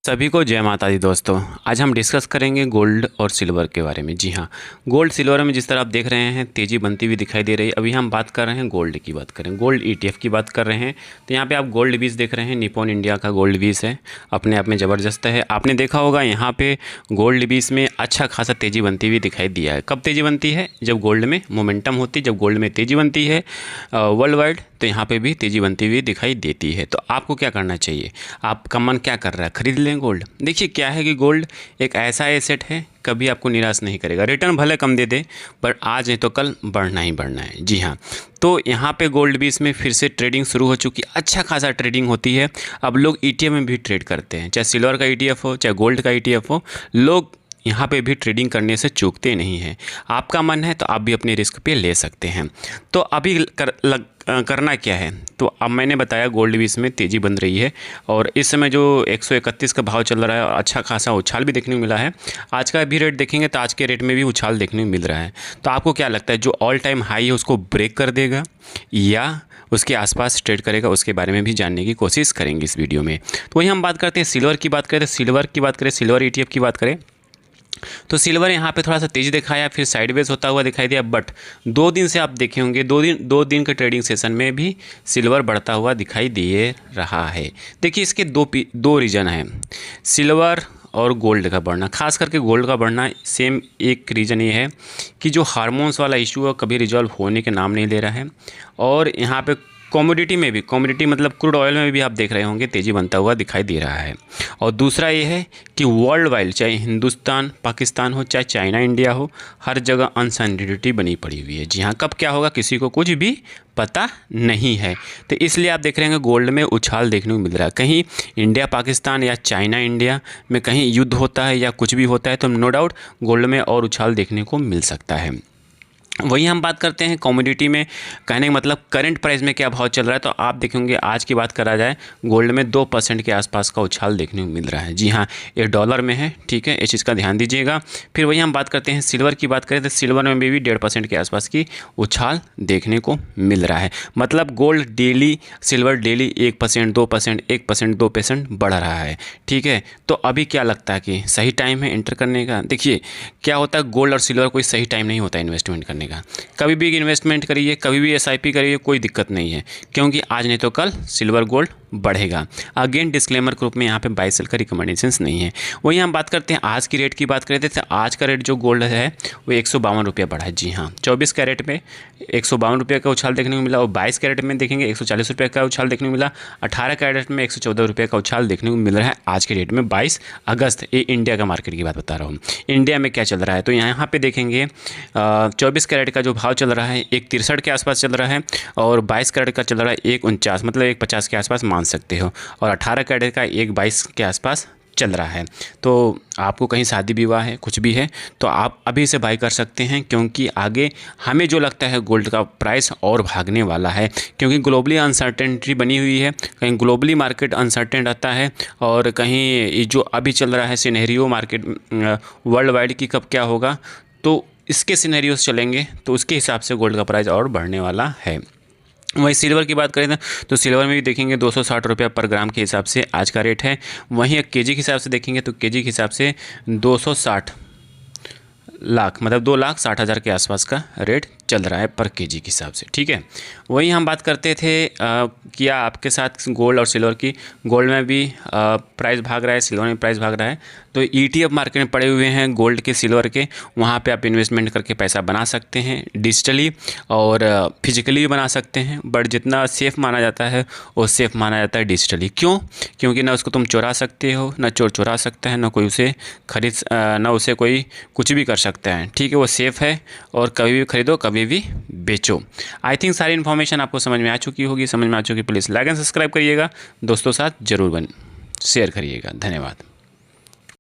सभी को जय माता दी दोस्तों। आज हम डिस्कस करेंगे गोल्ड और सिल्वर के बारे में। जी हाँ, गोल्ड सिल्वर में जिस तरह आप देख रहे हैं तेज़ी बनती हुई दिखाई दे रही है। अभी हम बात कर रहे हैं गोल्ड की, बात करें गोल्ड ETF की बात कर रहे हैं। तो यहाँ पे आप गोल्ड बीस देख रहे हैं, निप्पॉन इंडिया का गोल्ड बीस है, अपने आप में ज़बरदस्त है। आपने देखा होगा यहाँ पे गोल्ड बीस में अच्छा खासा तेज़ी बनती हुई दिखाई दिया है। कब तेज़ी बनती है? जब गोल्ड में मोमेंटम होती है, जब गोल्ड में तेज़ी बनती है वर्ल्ड वाइड, तो यहाँ पे भी तेज़ी बनती हुई दिखाई देती है। तो आपको क्या करना चाहिए? आपका मन क्या कर रहा है? खरीद लें गोल्ड। देखिए क्या है कि गोल्ड एक ऐसा एसेट है, कभी आपको निराश नहीं करेगा। रिटर्न भले कम दे दे, पर आज नहीं तो कल बढ़ना ही बढ़ना है। जी हाँ, तो यहाँ पे गोल्ड बीस में फिर से ट्रेडिंग शुरू हो चुकी है। अच्छा खासा ट्रेडिंग होती है। अब लोग ETF में भी ट्रेड करते हैं, चाहे सिल्वर का ETF हो, चाहे गोल्ड का ETF हो। लोग यहाँ पे भी ट्रेडिंग करने से चूकते नहीं हैं। आपका मन है तो आप भी अपने रिस्क पे ले सकते हैं। तो अभी करना क्या है? तो अब मैंने बताया गोल्ड बीस में तेज़ी बन रही है और इस समय जो 131 का भाव चल रहा है और अच्छा खासा उछाल भी देखने को मिला है। आज का भी रेट देखेंगे तो आज के रेट में भी उछाल देखने को मिल रहा है। तो आपको क्या लगता है, जो ऑल टाइम हाई है उसको ब्रेक कर देगा या उसके आसपास ट्रेड करेगा? उसके बारे में भी जानने की कोशिश करेंगे इस वीडियो में। तो वही हम बात करते हैं सिल्वर की बात करें, सिल्वर ETF की बात करें तो सिल्वर यहाँ पे थोड़ा सा तेज़ी दिखाया, फिर साइडवेज होता हुआ दिखाई दिया। बट 2 दिन से आप देखे होंगे, दो दिन के ट्रेडिंग सेशन में भी सिल्वर बढ़ता हुआ दिखाई दे रहा है। देखिए इसके दो रीज़न हैं, सिल्वर और गोल्ड का बढ़ना। खास करके गोल्ड का बढ़ना सेम एक रीज़न ये है कि जो हार्मोन्स वाला इशू है कभी रिजॉल्व होने के नाम नहीं ले रहा है। और यहाँ पे कमोडिटी मतलब क्रूड ऑयल में भी आप देख रहे होंगे तेज़ी बनता हुआ दिखाई दे रहा है। और दूसरा ये है कि वर्ल्ड वाइड, चाहे हिंदुस्तान पाकिस्तान हो, चाहे चाइना इंडिया हो, हर जगह अनसर्टेनिटी बनी पड़ी हुई है। जी हाँ, कब क्या होगा किसी को कुछ भी पता नहीं है। तो इसलिए आप देख रहे हैं गोल्ड में उछाल देखने को मिल रहा है। कहीं इंडिया पाकिस्तान या चाइना इंडिया में कहीं युद्ध होता है या कुछ भी होता है तो नो डाउट गोल्ड में और उछाल देखने को मिल सकता है। वही हम बात करते हैं कमोडिटी में। कहने का मतलब करंट प्राइस में क्या भाव चल रहा है, तो आप देखेंगे आज की बात करा जाए गोल्ड में 2% के आसपास का उछाल देखने को मिल रहा है। जी हाँ, ये डॉलर में है, ठीक है, इस चीज़ का ध्यान दीजिएगा। फिर वही हम बात करते हैं सिल्वर की बात करें तो सिल्वर में भी 1.5% के आसपास की उछाल देखने को मिल रहा है। मतलब गोल्ड डेली, सिल्वर डेली 1%, 2%, 1%, 2% बढ़ रहा है। ठीक है, तो अभी क्या लगता है कि सही टाइम है एंटर करने का? देखिए क्या होता है, गोल्ड और सिल्वर कोई सही टाइम नहीं होता इन्वेस्टमेंट करने का। कभी भी इन्वेस्टमेंट करिए, कभी भी SIP करिए, कोई दिक्कत नहीं है, क्योंकि आज नहीं तो कल सिल्वर गोल्ड बढ़ेगा। अगेन डिस्क्लेमर ग्रुप में यहाँ पे बाय सेल का रिकमेंडेशंस नहीं है। वही हम बात करते हैं आज की रेट की बात करते थे। आज का रेट जो गोल्ड है वो 152 रुपये बढ़ा है। जी हाँ, 24 कैरेट में 152 रुपये का उछाल देखने को मिला और 22 कैरेट में देखेंगे 140 रुपये का उछाल देखने को मिला। 18 कैरेट में 114 रुपये का उछाल देखने को मिल रहा है आज के डेट में 22 अगस्त। ये इंडिया का मार्केट की बात बता रहा हूँ। इंडिया में क्या चल रहा है तो यहाँ पे देखेंगे 24 कैरेट का जो भाव चल रहा है 163 के आसपास चल रहा है और 22 कैरेट का चल रहा है 149, मतलब 150 के आसपास मान सकते हो। और 18 कैरेट का 122 के आसपास चल रहा है। तो आपको कहीं शादी विवाह है, कुछ भी है, तो आप अभी से बाई कर सकते हैं, क्योंकि आगे हमें जो लगता है गोल्ड का प्राइस और भागने वाला है, क्योंकि ग्लोबली अनसर्टेनिटी बनी हुई है। कहीं ग्लोबली मार्केट अनसर्टेन रहता है और कहीं जो अभी चल रहा है सिनेरियो मार्केट वर्ल्ड वाइड की कब क्या होगा, तो इसके सिनेरियोस चलेंगे तो उसके हिसाब से गोल्ड का प्राइस और बढ़ने वाला है। वहीं सिल्वर की बात करें तो सिल्वर में भी देखेंगे 260 रुपये पर ग्राम के हिसाब से आज का रेट है। वहीं एक केजी के हिसाब से देखेंगे तो केजी के हिसाब से 260 लाख, मतलब 2,60,000 के आसपास का रेट चल रहा है पर केजी के हिसाब से। ठीक है, वही हम बात करते थे किया आपके साथ गोल्ड और सिल्वर की। गोल्ड में भी प्राइस भाग रहा है, सिल्वर में प्राइस भाग रहा है। तो ETF मार्केट में पड़े हुए हैं गोल्ड के, सिल्वर के, वहाँ पे आप इन्वेस्टमेंट करके पैसा बना सकते हैं डिजिटली और फिजिकली भी बना सकते हैं। बट जितना सेफ़ माना जाता है वो सेफ़ माना जाता है डिजिटली। क्यों? क्योंकि ना उसको तुम चुरा सकते हो, ना चोर चुरा सकता है, ना कोई उसे ना उसे कोई कुछ भी कर सकता है। ठीक है, वो सेफ़ है और कभी भी खरीदो कभी भी बेचो। आई थिंक सारी इन्फॉर्मेशन आपको समझ में आ चुकी होगी। समझ में आ चुकी प्लीज़ लाइक एंड सब्सक्राइब करिएगा, दोस्तों साथ जरूर शेयर करिएगा। धन्यवाद।